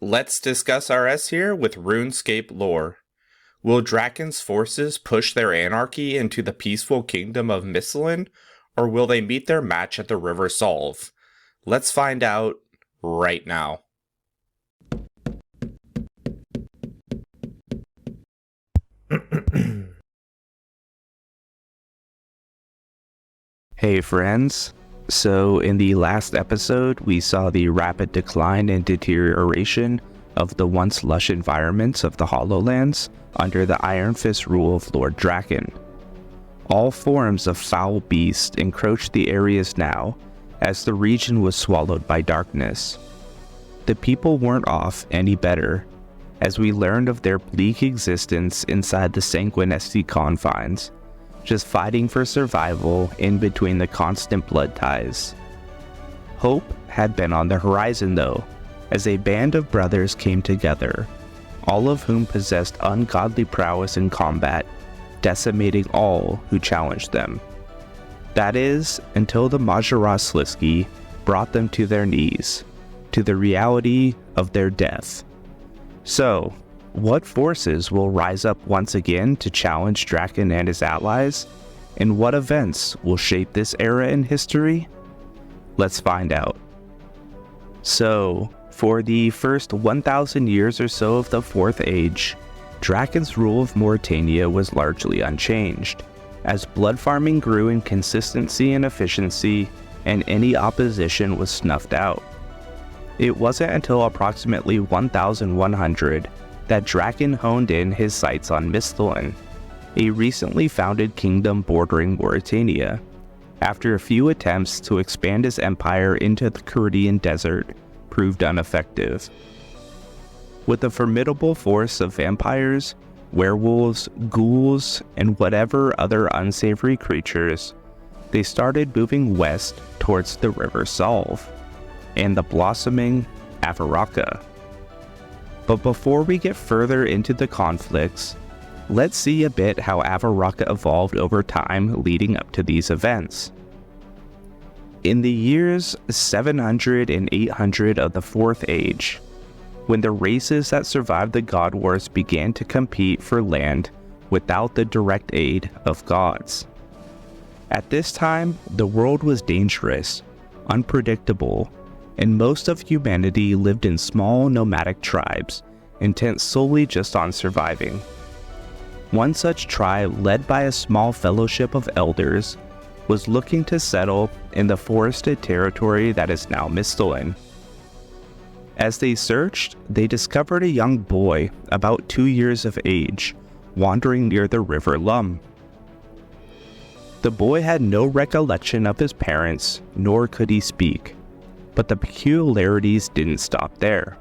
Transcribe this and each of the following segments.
Let's discuss RS here with Runescape lore. Will Drakan's forces push their anarchy into the peaceful kingdom of Misthalin, or will they meet their match at the River Salve? Let's find out right now. Hey friends, so in the last episode we saw the rapid decline and deterioration of the once lush environments of the Hollowlands under the Iron Fist rule of Lord Drakan. All forms of foul beasts encroached the areas now as the region was swallowed by darkness. The people weren't off any better, as we learned of their bleak existence inside the sanguinesty confines, just fighting for survival in between the constant blood ties. Hope had been on the horizon though, as a band of brothers came together, all of whom possessed ungodly prowess in combat, decimating all who challenged them. That is, until the Majoras Sliski brought them to their knees, to the reality of their death. So, what forces will rise up once again to challenge Drakan and his allies? And what events will shape this era in history? Let's find out. So, for the first 1,000 years or so of the Fourth Age, Drakan's rule of Morytania was largely unchanged, as blood farming grew in consistency and efficiency, and any opposition was snuffed out. It wasn't until approximately 1100 that Drakan honed in his sights on Misthalin, a recently founded kingdom bordering Morytania, after a few attempts to expand his empire into the Caridian desert proved ineffective. With a formidable force of vampires, werewolves, ghouls, and whatever other unsavory creatures, they started moving west towards the River Salve and the blossoming Avaraka. But before we get further into the conflicts, let's see a bit how Avaraka evolved over time leading up to these events. In the years 700 and 800 of the Fourth Age, when the races that survived the God Wars began to compete for land without the direct aid of gods. At this time, the world was dangerous, unpredictable, and most of humanity lived in small nomadic tribes, intent solely just on surviving. One such tribe, led by a small fellowship of elders, was looking to settle in the forested territory that is now Misthalin. As they searched, they discovered a young boy about 2 years of age, wandering near the River Lum. The boy had no recollection of his parents, nor could he speak. But the peculiarities didn't stop there.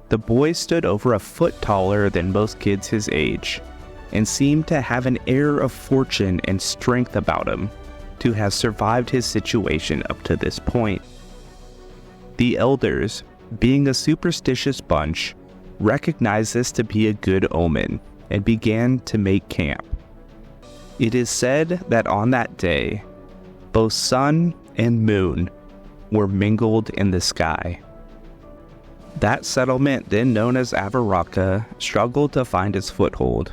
The boy stood over a foot taller than most kids his age, and seemed to have an air of fortune and strength about him, to have survived his situation up to this point. The elders, being a superstitious bunch, recognized this to be a good omen, and began to make camp. It is said that on that day, both sun and moon were mingled in the sky. That settlement, then known as Avaraka, struggled to find its foothold.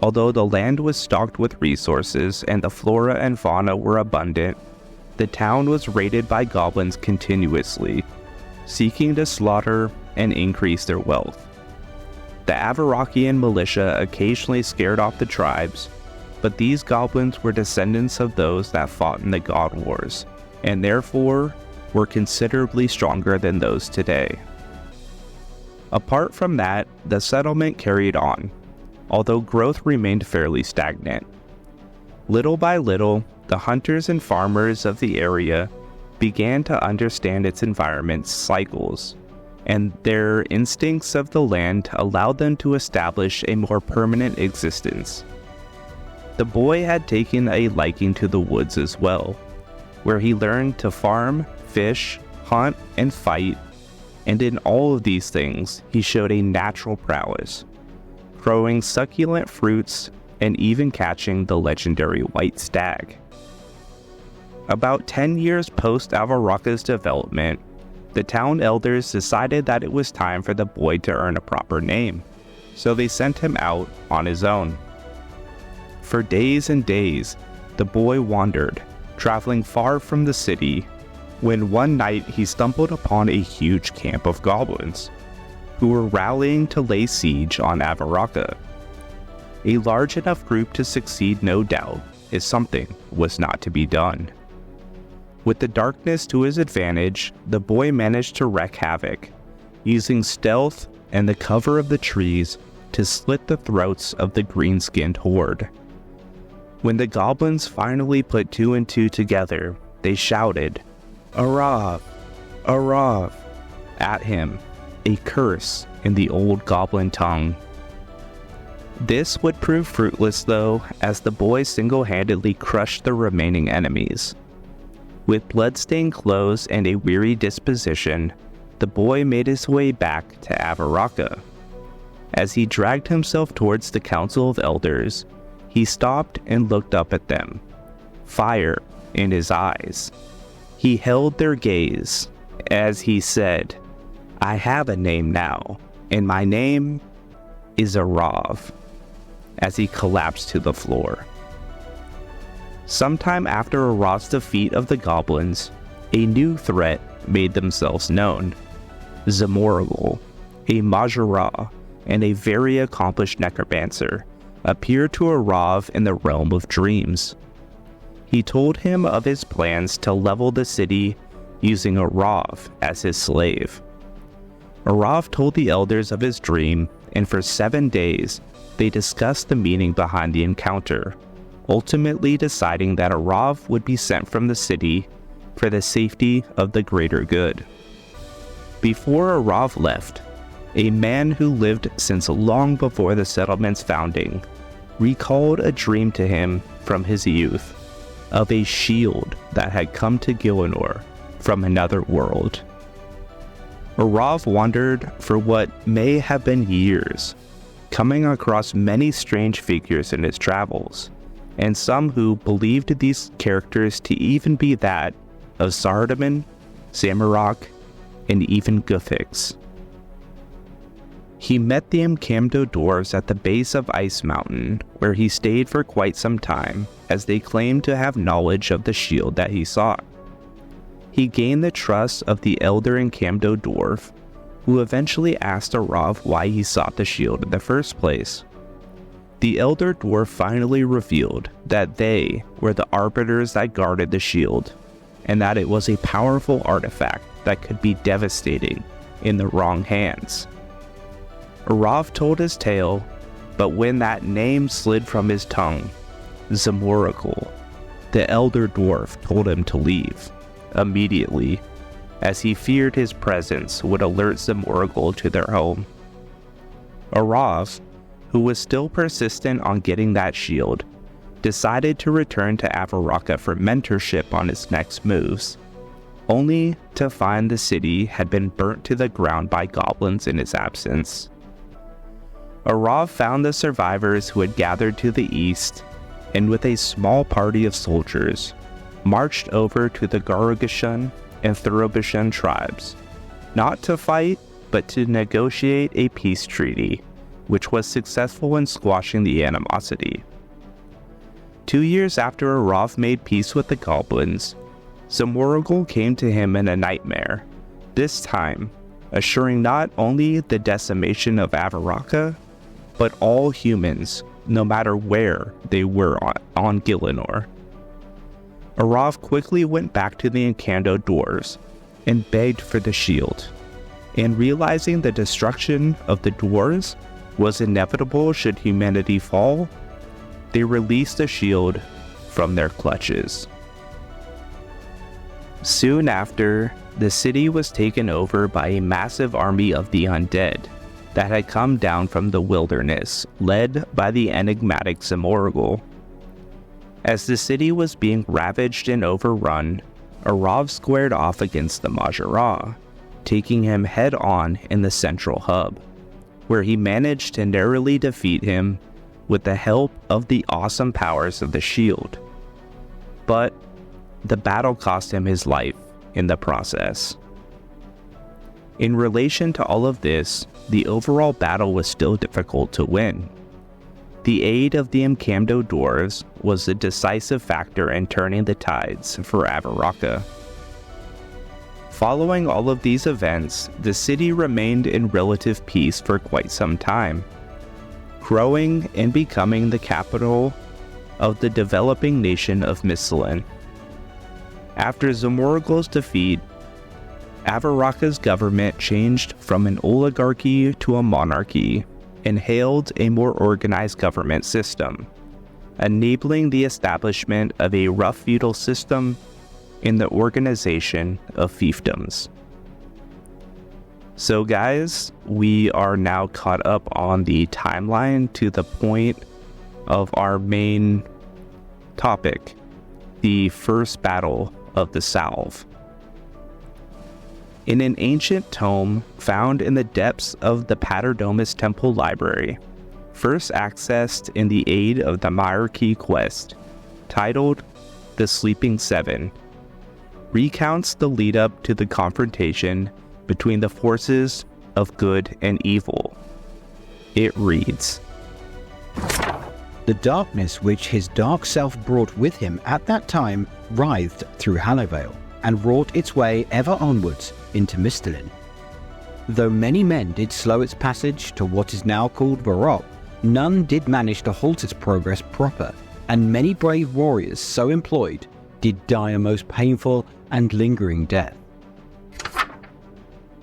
Although the land was stocked with resources and the flora and fauna were abundant, the town was raided by goblins continuously, seeking to slaughter and increase their wealth. The Avarakian militia occasionally scared off the tribes, but these goblins were descendants of those that fought in the God Wars, and therefore were considerably stronger than those today. Apart from that, the settlement carried on, although growth remained fairly stagnant. Little by little, the hunters and farmers of the area began to understand its environment's cycles, and their instincts of the land allowed them to establish a more permanent existence. The boy had taken a liking to the woods as well, where he learned to farm, fish, hunt, and fight, and in all of these things he showed a natural prowess, growing succulent fruits and even catching the legendary white stag. About 10 years post Avaraka's development, the town elders decided that it was time for the boy to earn a proper name, so they sent him out on his own. For days and days, the boy wandered, traveling far from the city, when one night he stumbled upon a huge camp of goblins, who were rallying to lay siege on Avaraka. A large enough group to succeed, no doubt, if something was not to be done. With the darkness to his advantage, the boy managed to wreak havoc, using stealth and the cover of the trees to slit the throats of the green-skinned horde. When the goblins finally put two and two together, they shouted, "Arav! Arav!" at him, a curse in the old goblin tongue. This would prove fruitless though, as the boy single-handedly crushed the remaining enemies. With blood-stained clothes and a weary disposition, the boy made his way back to Avaraka. As he dragged himself towards the Council of Elders, he stopped and looked up at them, fire in his eyes. He held their gaze as he said, "I have a name now, and my name is Arav," as he collapsed to the floor. Sometime after Arav's defeat of the goblins, a new threat made themselves known. Zamoragul, a Majara and a very accomplished necromancer, appeared to Arav in the realm of dreams. He told him of his plans to level the city using Arav as his slave. Arav told the elders of his dream, and for 7 days they discussed the meaning behind the encounter, ultimately deciding that Arav would be sent from the city for the safety of the greater good. Before Arav left, a man who lived since long before the settlement's founding recalled a dream to him from his youth of a shield that had come to Gielinor from another world. Arav wandered for what may have been years, coming across many strange figures in his travels, and some who believed these characters to even be that of Saradomin, Zamorak, and even Guthix. He met the Encanto dwarves at the base of Ice Mountain, where he stayed for quite some time, as they claimed to have knowledge of the shield that he sought. He gained the trust of the elder Encanto dwarf, who eventually asked Arav why he sought the shield in the first place. The elder dwarf finally revealed that they were the arbiters that guarded the shield, and that it was a powerful artifact that could be devastating in the wrong hands. Arav told his tale, but when that name slid from his tongue, Zamoragul, the elder dwarf told him to leave immediately, as he feared his presence would alert Zamoragul to their home. Arav, who was still persistent on getting that shield, decided to return to Avaraka for mentorship on his next moves, only to find the city had been burnt to the ground by goblins in his absence. Arav found the survivors who had gathered to the east, and with a small party of soldiers, marched over to the Garugashan and Thurobashan tribes, not to fight, but to negotiate a peace treaty, which was successful in squashing the animosity. 2 years after Arav made peace with the goblins, Zamoragul came to him in a nightmare, this time assuring not only the decimation of Avaraka, but all humans, no matter where they were on Gielinor. Arav quickly went back to the Encanto dwarves and begged for the shield, and realizing the destruction of the dwarves was inevitable should humanity fall, they released the shield from their clutches. Soon after, the city was taken over by a massive army of the undead that had come down from the wilderness, led by the enigmatic Zamoragul. As the city was being ravaged and overrun, Arav squared off against the Majara, taking him head-on in the central hub, where he managed to narrowly defeat him with the help of the awesome powers of the shield. But the battle cost him his life in the process. In relation to all of this, the overall battle was still difficult to win. The aid of the Amcamdo dwarves was a decisive factor in turning the tides for Avaraka. Following all of these events, the city remained in relative peace for quite some time, growing and becoming the capital of the developing nation of Misthalin. After Zamorgul's defeat, Avaraka's government changed from an oligarchy to a monarchy and hailed a more organized government system, enabling the establishment of a rough feudal system in the organization of fiefdoms. So guys, we are now caught up on the timeline to the point of our main topic, the first battle of the Salve. In an ancient tome found in the depths of the Paterdomus Temple Library, first accessed in the aid of the Myarchy quest, titled The Sleeping Seven, recounts the lead-up to the confrontation between the forces of good and evil. It reads, "The darkness which his dark self brought with him at that time writhed through Hallowvale and wrought its way ever onwards into Misthalin. Though many men did slow its passage to what is now called Varrock, none did manage to halt its progress proper, and many brave warriors so employed did die a most painful and lingering death.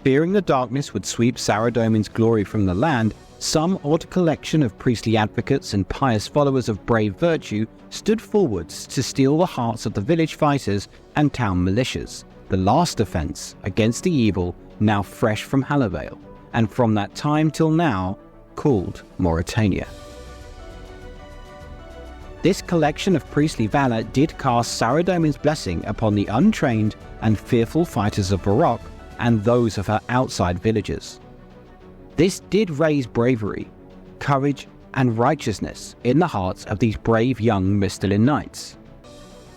Fearing the darkness would sweep Saradomin's glory from the land, some odd collection of priestly advocates and pious followers of brave virtue stood forwards to steal the hearts of the village fighters and town militias, the last defense against the evil now fresh from Hallowvale, and from that time till now called Morytania. This collection of priestly valor did cast Saradomin's blessing upon the untrained and fearful fighters of Varrock and those of her outside villages. This did raise bravery, courage, and righteousness in the hearts of these brave young Misthalin knights.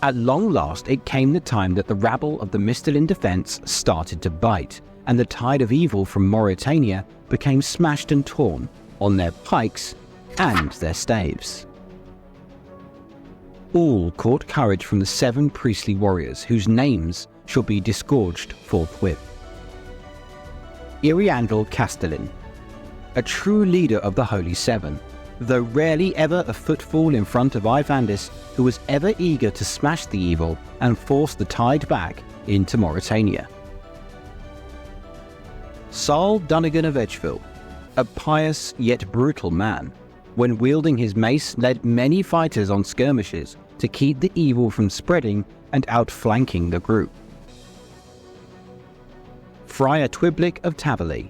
At long last it came the time that the rabble of the Misthalin defense started to bite, and the tide of evil from Morytania became smashed and torn on their pikes and their staves. All caught courage from the 7 priestly warriors whose names shall be disgorged forthwith. Iriandel Castellin, a true leader of the Holy Seven, though rarely ever a footfall in front of Ivandis, who was ever eager to smash the evil and force the tide back into Morytania. Saul Dunnigan of Edgeville, a pious yet brutal man, when wielding his mace led many fighters on skirmishes to keep the evil from spreading and outflanking the group. Friar Twiblick of Tavaly,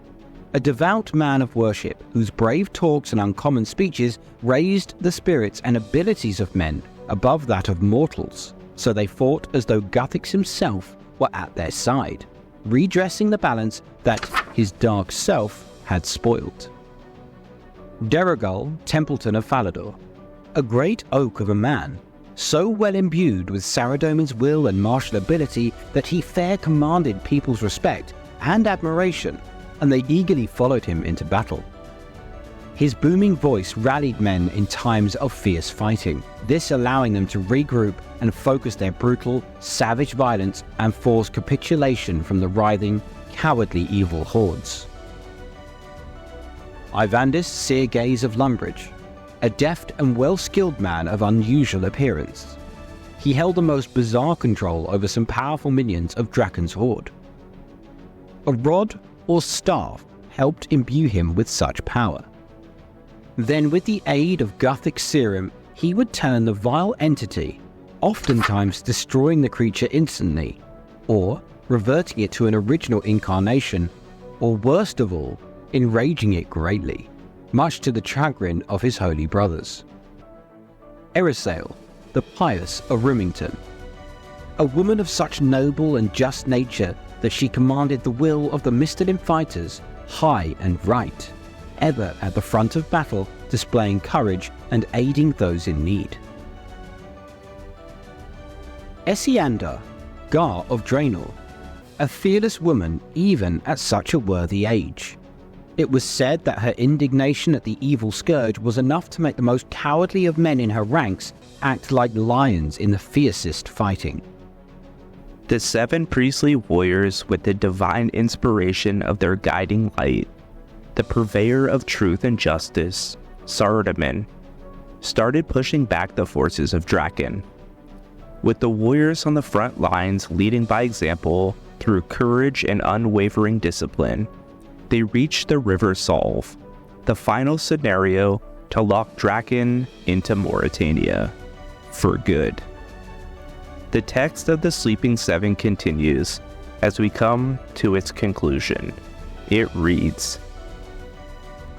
a devout man of worship whose brave talks and uncommon speeches raised the spirits and abilities of men above that of mortals, so they fought as though Guthix himself were at their side, redressing the balance that his dark self had spoiled. Derrigal Templeton of Falador, a great oak of a man, so well imbued with Saradomin's will and martial ability that he fair commanded people's respect and admiration, and they eagerly followed him into battle. His booming voice rallied men in times of fierce fighting, this allowing them to regroup and focus their brutal, savage violence and force capitulation from the writhing, cowardly evil hordes. Ivandis Seergaze of Lumbridge, a deft and well-skilled man of unusual appearance. He held the most bizarre control over some powerful minions of Drakan's horde. A rod or staff helped imbue him with such power. Then with the aid of Guthix serum, he would turn the vile entity, oftentimes destroying the creature instantly, or reverting it to an original incarnation, or worst of all, enraging it greatly, much to the chagrin of his holy brothers. Erisail, the pious of Rimington, a woman of such noble and just nature that she commanded the will of the Misthalin fighters high and right, ever at the front of battle, displaying courage and aiding those in need. Essiander, Gar of Draenor, a fearless woman even at such a worthy age. It was said that her indignation at the evil scourge was enough to make the most cowardly of men in her ranks act like lions in the fiercest fighting. The 7 priestly warriors, with the divine inspiration of their guiding light, the purveyor of truth and justice, Saradomin, started pushing back the forces of Drakan. With the warriors on the front lines leading by example through courage and unwavering discipline, they reached the River Salve, the final scenario to lock Drakan into Morytania for good. The text of the Sleeping Seven continues as we come to its conclusion. It reads,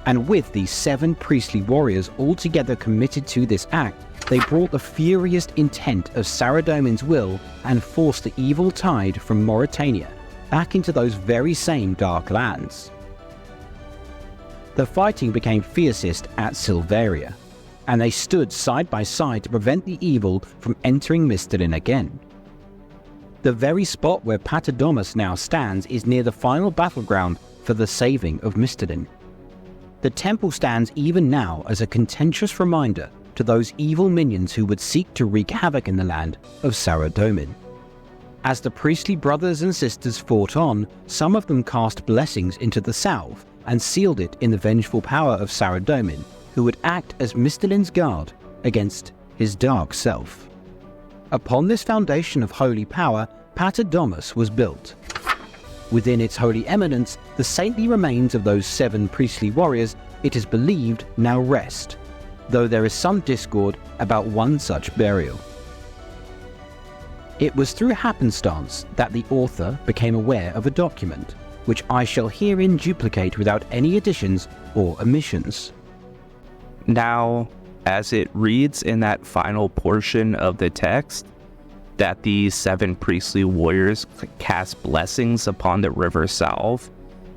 And with these 7 priestly warriors altogether committed to this act, they brought the furious intent of Saradomin's will and forced the evil tide from Morytania back into those very same dark lands. The fighting became fiercest at Silveria, and they stood side by side to prevent the evil from entering Misthalin again. The very spot where Paterdomus now stands is near the final battleground for the saving of Misthalin. The temple stands even now as a contentious reminder to those evil minions who would seek to wreak havoc in the land of Saradomin. As the priestly brothers and sisters fought on, some of them cast blessings into the salve and sealed it in the vengeful power of Saradomin, who would act as Misthalin's guard against his dark self. Upon this foundation of holy power, Paterdomus was built. Within its holy eminence, the saintly remains of those 7 priestly warriors, it is believed, now rest, though there is some discord about one such burial. It was through happenstance that the author became aware of a document, which I shall herein duplicate without any additions or omissions. Now, as it reads in that final portion of the text, that these 7 priestly warriors cast blessings upon the River Salve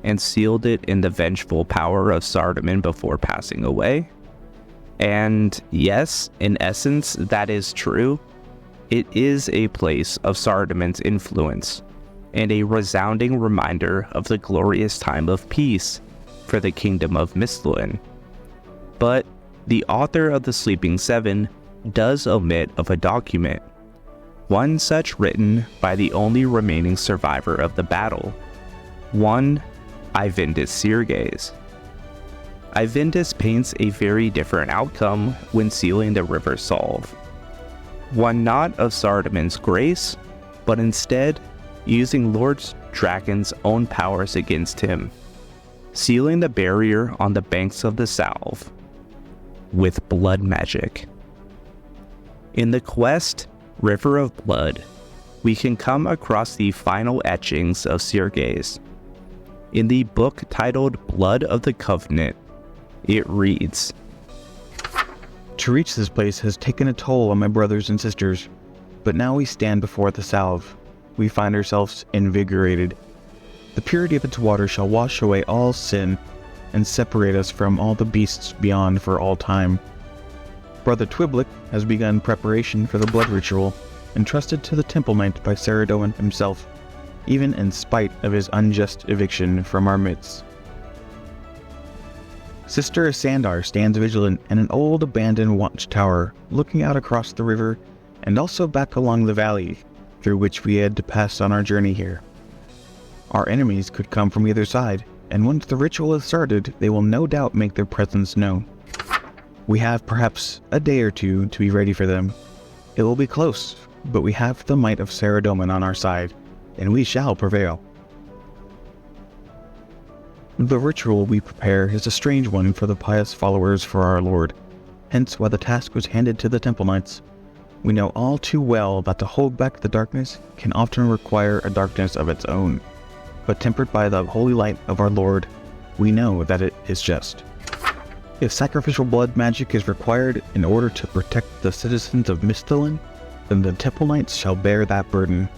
and sealed it in the vengeful power of Saradomin before passing away. And yes, in essence, that is true. It is a place of Saradomin's influence, and a resounding reminder of the glorious time of peace for the kingdom of Misthalin. But the author of the Sleeping Seven does omit of a document, one such written by the only remaining survivor of the battle, one Ivindis Sirges. Ivindis paints a very different outcome when sealing the River Salve, one not of Saradomin's grace, but instead using Lord Drakan's own powers against him, sealing the barrier on the banks of the Salve with blood magic. In the quest, River of Blood, we can come across the final etchings of Sirges. In the book titled Blood of the Covenant, it reads, To reach this place has taken a toll on my brothers and sisters, but now we stand before the Salve. We find ourselves invigorated. The purity of its water shall wash away all sin and separate us from all the beasts beyond for all time. Brother Twiblick has begun preparation for the blood ritual, entrusted to the Temple Knight by Saradomin himself, even in spite of his unjust eviction from our midst. Sister Sandar stands vigilant in an old abandoned watchtower, looking out across the river and also back along the valley through which we had to pass on our journey here. Our enemies could come from either side, and once the ritual is started, they will no doubt make their presence known. We have perhaps a day or two to be ready for them. It will be close, but we have the might of Saradomin on our side, and we shall prevail. The ritual we prepare is a strange one for the pious followers for our Lord, hence why the task was handed to the Temple Knights. We know all too well that to hold back the darkness can often require a darkness of its own, but tempered by the holy light of our Lord, we know that it is just. If sacrificial blood magic is required in order to protect the citizens of Misthalin, then the Temple Knights shall bear that burden.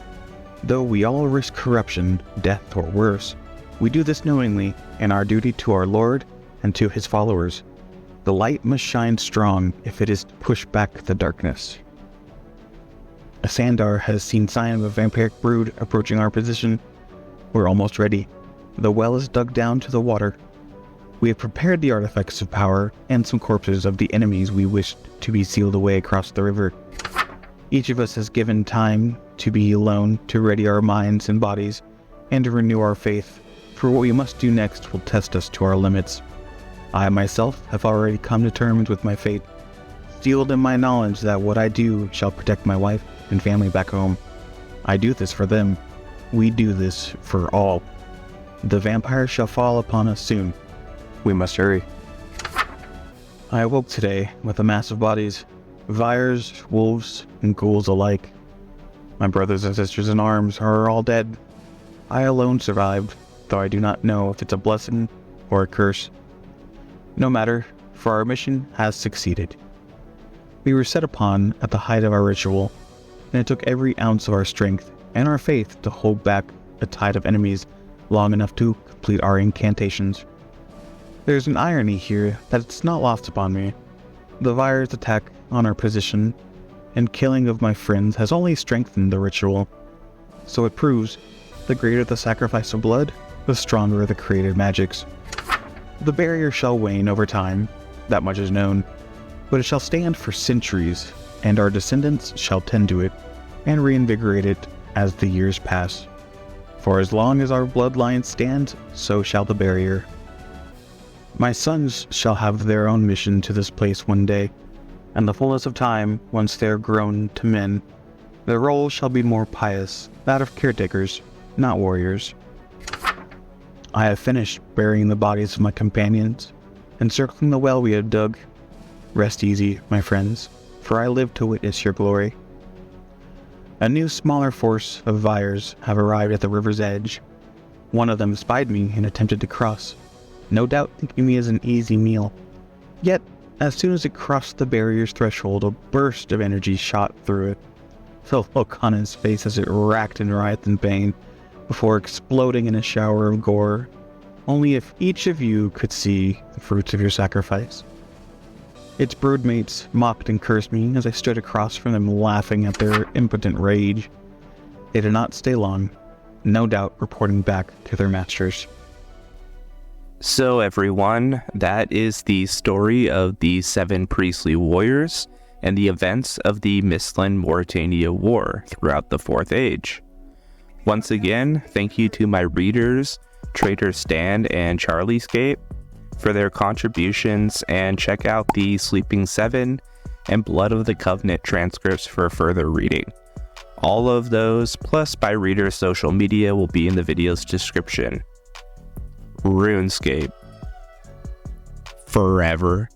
Though we all risk corruption, death, or worse, we do this knowingly in our duty to our Lord and to his followers. The light must shine strong if it is to push back the darkness. Sandar has seen sign of a vampiric brood approaching our position. We're almost ready. The well is dug down to the water. We have prepared the artifacts of power and some corpses of the enemies we wished to be sealed away across the river. Each of us has given time to be alone, to ready our minds and bodies, and to renew our faith, for what we must do next will test us to our limits. I myself have already come to terms with my fate, sealed in my knowledge that what I do shall protect my wife and family back home. I do this for them. We do this for all. The vampires shall fall upon us soon. We must hurry. I awoke today with a mass of bodies, Vyres, wolves, and ghouls alike. My brothers and sisters in arms are all dead. I alone survived, though I do not know if it's a blessing or a curse. No matter, for our mission has succeeded. We were set upon at the height of our ritual, and it took every ounce of our strength and our faith to hold back a tide of enemies long enough to complete our incantations. There's an irony here that it's not lost upon me. The Vyres' attack on our position and killing of my friends has only strengthened the ritual. So it proves, the greater the sacrifice of blood, the stronger the created magics. The barrier shall wane over time, that much is known, but it shall stand for centuries, and our descendants shall tend to it, and reinvigorate it as the years pass. For as long as our bloodline stands, so shall the barrier. My sons shall have their own mission to this place one day, and the fullness of time, once they are grown to men, their role shall be more pious, that of caretakers, not warriors. I have finished burying the bodies of my companions, encircling the well we have dug. Rest easy, my friends, for I live to witness your glory. A new smaller force of Vyres have arrived at the river's edge. One of them spied me and attempted to cross, no doubt thinking me as an easy meal. Yet, as soon as it crossed the barrier's threshold, a burst of energy shot through it. The look on his face as it racked and writhed in pain, before exploding in a shower of gore. Only if each of you could see the fruits of your sacrifice. Its broodmates mocked and cursed me as I stood across from them, laughing at their impotent rage. They did not stay long, no doubt reporting back to their masters. So everyone, that is the story of the 7 priestly warriors and the events of the Misthalin-Morytania War throughout the 4th Age. Once again, thank you to my readers, Traitor Stan and Charliescape, for their contributions, and check out the Sleeping 7 and Blood of the Covenant transcripts for further reading. All of those, plus by readers' social media, will be in the video's description. Runescape. Forever.